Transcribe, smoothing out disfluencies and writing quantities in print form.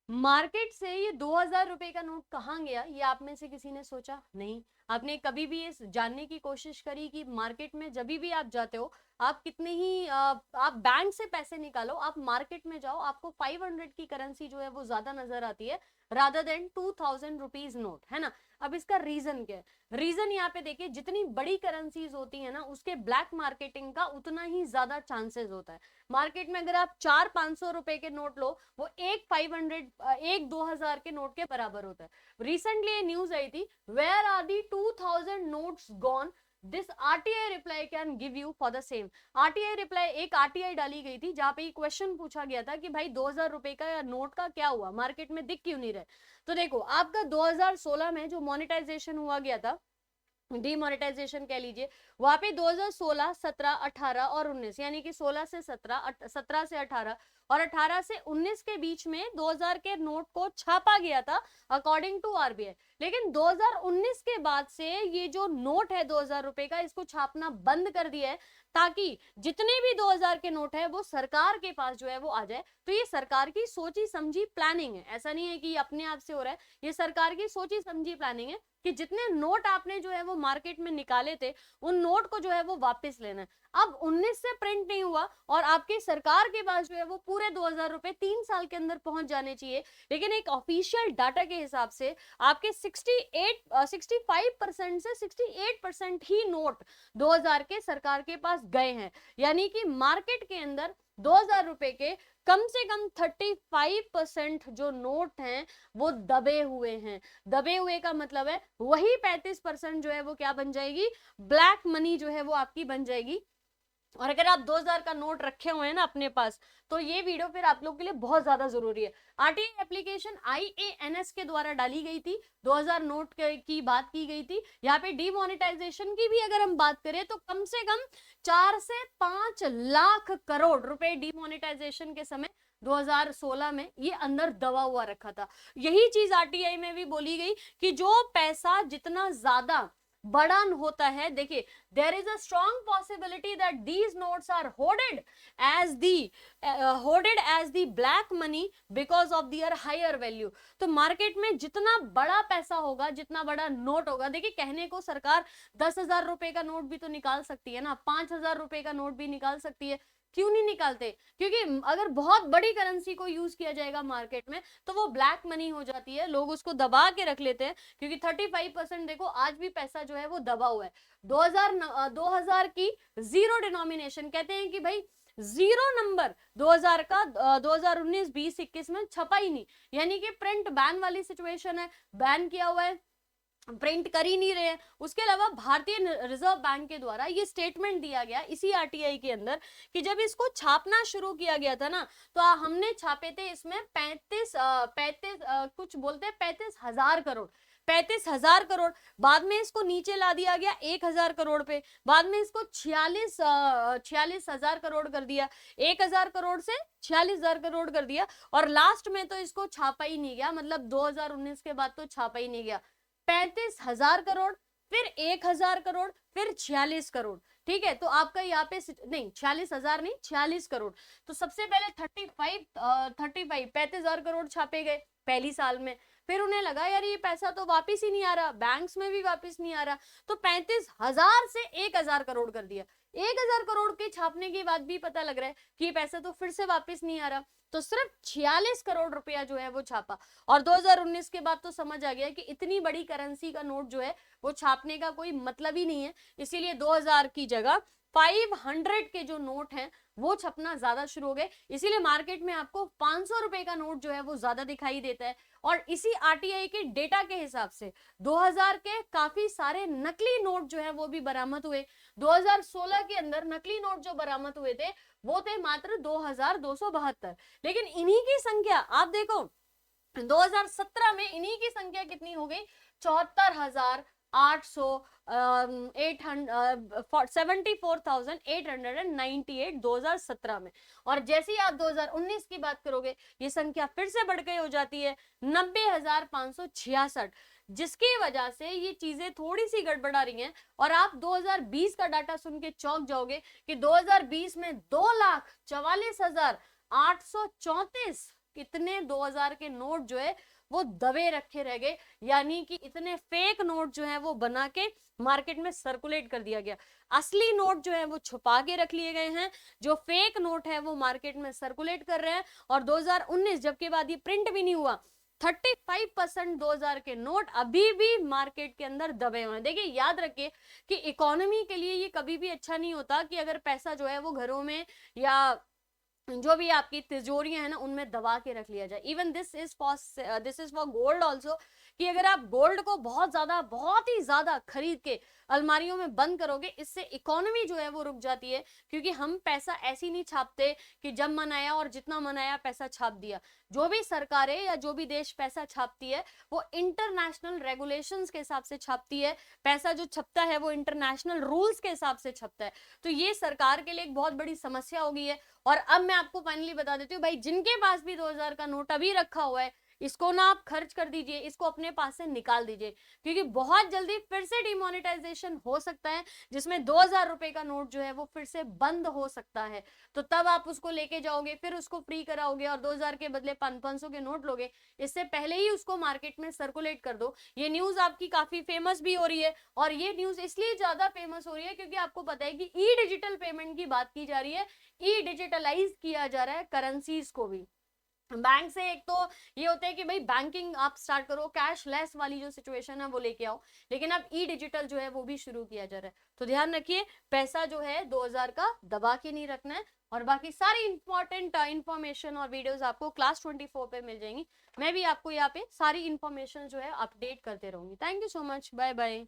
Market से ये 2000 रुपए का नोट कहाँ गया, ये आप में से किसी ने सोचा? नहीं। आपने कभी भी ये जानने की कोशिश करी कि मार्केट में जब भी आप जाते हो, आप कितने ही आप बैंक से पैसे निकालो, आप मार्केट में जाओ, आपको 500 की करेंसी जो है वो ज्यादा नजर आती है रादर देन 2000 रुपीज नोट, है ना। अब इसका रीजन क्या है? रीजन यहाँ पे देखिए, जितनी बड़ी करेंसीज होती है ना, उसके ब्लैक मार्केटिंग का उतना ही ज्यादा चांसेस होता है। मार्केट में अगर आप 400-500 रुपए के नोट लो, वो एक 500 एक 2000 के नोट के बराबर होता है। रिसेंटली ये न्यूज आई थी, where are the 2000 notes gone, this RTI reply can give you for the same. RTI reply, एक आरटीआई डाली गई थी जहां पे क्वेश्चन पूछा गया था कि भाई 2000 रुपए का नोट का क्या हुआ, मार्केट में दिख क्यों नहीं रहे। तो देखो, आपका 2016 में जो मोनेटाइजेशन हुआ गया था, डीमोनेटाइजेशन कह लीजिए, वहां पे 2016, 17, 18 और 19, यानी कि 16 से 17, 17 से 18 और 18 से 19 के बीच में 2000 के नोट को छापा गया था अकॉर्डिंग टू आरबीआई। लेकिन 2019 के बाद से ये जो नोट है 2000 रुपए का, इसको छापना बंद कर दिया है, ताकि जितने भी 2000 के नोट है वो सरकार के पास जो है वो आ जाए। तो ये सरकार की सोची समझी प्लानिंग है, ऐसा नहीं है कि अपने आप से हो रहा है, ये सरकार की सोची समझी प्लानिंग है कि जितने नोट आपने जो है वो मार्केट में निकाले थे, उन नोट को जो है वो वापस लेना है। अब 19 से प्रिंट नहीं हुआ और आपकी सरकार के पास जो है वो पूरे 2000 रुपए 3 साल के अंदर पहुंच जाने चाहिए, लेकिन एक ऑफिशियल डाटा के हिसाब से आपके 65% से 68% ही नोट 2000 के सरकार के पास गए हैं। यानी कि मार्केट के अंदर 2000 रुपए के कम से कम 35% जो नोट हैं वो दबे हुए हैं। दबे हुए का मतलब है वही 35% जो है वो क्या बन जाएगी, ब्लैक मनी जो है वो आपकी बन जाएगी। और अगर आप 2000 का नोट रखे हुए हैं ना अपने पास, तो ये वीडियो फिर आप लोग के लिए बहुत ज्यादा जरूरी है। आरटीआई एप्लीकेशन आईएएनएस के द्वारा डाली गई थी, 2000 नोट की बात की गई थी। यहाँ पे डीमोनेटाइजेशन की भी अगर हम बात करें तो कम से कम 4 से 5 लाख करोड़ रुपए डीमोनेटाइजेशन के समय 2016 में ये अंदर दबा हुआ रखा था। यही चीज आरटीआई में भी बोली गई कि जो पैसा जितना ज्यादा बड़ा होता है, देखिए, there is a strong possibility that these notes are hoarded as the black money because of their higher value। तो मार्केट में जितना बड़ा पैसा होगा, जितना बड़ा नोट होगा, देखिए कहने को सरकार 10,000 रुपए का नोट भी तो निकाल सकती है ना, 5,000 रुपए का नोट भी निकाल सकती है, क्यों नहीं निकालते? क्योंकि अगर बहुत बड़ी करेंसी को यूज किया जाएगा मार्केट में तो वो ब्लैक मनी हो जाती है, लोग उसको दबा के रख लेते हैं। क्योंकि 35% देखो आज भी पैसा जो है वो दबा हुआ है। 2000 की जीरो डिनोमिनेशन, कहते हैं कि भाई जीरो नंबर 2000 का 2019, 20, 21 में छपा ही नहीं, यानी कि प्रिंट बैन वाली सिचुएशन है, बैन किया हुआ है, प्रिंट कर ही नहीं रहे हैं। उसके अलावा भारतीय रिजर्व बैंक के द्वारा ये स्टेटमेंट दिया गया इसी आरटीआई के अंदर कि जब इसको छापना शुरू किया गया था ना, तो हमने छापे थे इसमें 35 कुछ बोलते हैं 35,000 करोड़, 35,000 करोड़। बाद में इसको नीचे ला दिया गया 1,000 करोड़ पे, बाद में इसको 46,000 करोड़ कर दिया, 1,000 करोड़ से 46,000 करोड़ कर दिया, और लास्ट में तो इसको छापा ही नहीं गया, मतलब 2019 के बाद तो छापा ही नहीं गया। 35,000 करोड़, फिर 1,000 करोड़, फिर 46 करोड़। ठीक है, तो आपका यहाँ पे नहीं 46,000 नहीं 46 करोड़। तो सबसे पहले 35,000 करोड़ छापे गए पहली साल में। फिर उन्हें लगा यार ये पैसा तो वापिस ही नहीं आ रहा, बैंक्स में भी वापिस नहीं आ रहा, तो 35,000 से 1,000 करोड़ कर दिया। 1,000 करोड़ के छापने के बाद भी पता लग रहा है कि ये पैसा तो फिर से वापिस नहीं आ रहा, तो सिर्फ 46 करोड़ रुपया जो है वो छापा। और 2019 के बाद तो समझ आ गया कि इतनी बड़ी करेंसी का नोट जो है वो छापने का कोई मतलब ही नहीं है, इसीलिए 2000 की जगह 500 के जो नोट हैं वो छपना ज्यादा शुरू हो गए। इसीलिए मार्केट में आपको 500 रुपए का नोट जो है वो ज्यादा दिखाई देता है। और इसी आरटीआई के डेटा के हिसाब से 2000 के काफी सारे नकली नोट जो है वो भी बरामद हुए। 2016 के अंदर नकली नोट जो बरामद हुए थे वो थे मात्र 2272, लेकिन इन्हीं की संख्या आप देखो 2017 में इन्हीं की संख्या कितनी हो गई, 74,800 74,898 2017 में। और जैसे ही आप 2019 की बात करोगे ये संख्या फिर से बढ़ गई हो जाती है 90,566, जिसकी वजह से ये चीजें थोड़ी सी गड़बड़ा रही हैं। और आप 2020 का डाटा सुन के चौंक जाओगे कि 2020 में 2,44,834 कितने 2000 के नोट जो है वो दबे रखे रह गए, यानी कि इतने फेक नोट जो है वो बना के मार्केट में सर्कुलेट कर दिया गया। असली नोट जो है वो छुपा के रख लिए गए हैं, जो फेक नोट है वो मार्केट में सर्कुलेट कर रहे हैं। और 2019 जबकि बाद ये प्रिंट भी नहीं हुआ, 35% 2000 के नोट अभी भी मार्केट के अंदर दबे हुए हैं। देखिए याद रखिए कि इकोनॉमी के लिए ये कभी भी अच्छा नहीं होता कि अगर पैसा जो है वो घरों में या जो भी आपकी तिजोरियां है ना उनमें दबा के रख लिया जाए। Even this is for gold also, कि अगर आप गोल्ड को बहुत ही ज्यादा खरीद के अलमारियों में बंद करोगे, इससे इकोनॉमी जो है वो रुक जाती है। क्योंकि हम पैसा ऐसी नहीं छापते कि जब मन आया और जितना मन आया पैसा छाप दिया। जो भी सरकारें या जो भी देश पैसा छापती है वो इंटरनेशनल रेगुलेशंस के हिसाब से छापती है। पैसा जो छपता है वो इंटरनेशनल रूल्स के हिसाब से छपता है। तो ये सरकार के लिए एक बहुत बड़ी समस्या हो गई है। और अब मैं आपको फाइनली बता देती हूँ भाई, जिनके पास भी 2000 का नोट अभी रखा हुआ है, इसको ना आप खर्च कर दीजिए, इसको अपने पास से निकाल दीजिए, क्योंकि बहुत जल्दी फिर से डिमोनेटाइजेशन हो सकता है, जिसमें 2000 रुपए का नोट जो है वो फिर से बंद हो सकता है। तो तब आप उसको लेके जाओगे, फिर उसको फ्री कराओगे और 2000 के बदले 500 के नोट लोगे। इससे पहले ही उसको मार्केट में सर्कुलेट कर दो। ये न्यूज आपकी काफी फेमस भी हो रही है, और ये न्यूज इसलिए ज्यादा फेमस हो रही है क्योंकि आपको पता है कि ई डिजिटल पेमेंट की बात की जा रही है, ई डिजिटलाइज किया जा रहा है करेंसीज को भी। बैंक से एक तो ये होता है कि भाई बैंकिंग आप स्टार्ट करो, कैशलेस वाली जो सिचुएशन है वो लेके आओ, लेकिन अब ई डिजिटल जो है वो भी शुरू किया जा रहा है। तो ध्यान रखिए, पैसा जो है 2000 का दबा के नहीं रखना है। और बाकी सारी इंपॉर्टेंट इंफॉर्मेशन और वीडियोस आपको क्लास 24 पे मिल जाएंगी। मैं भी आपको यहाँ पे सारी इंफॉर्मेशन जो है अपडेट करते रहूंगी। Thank you so much, bye bye.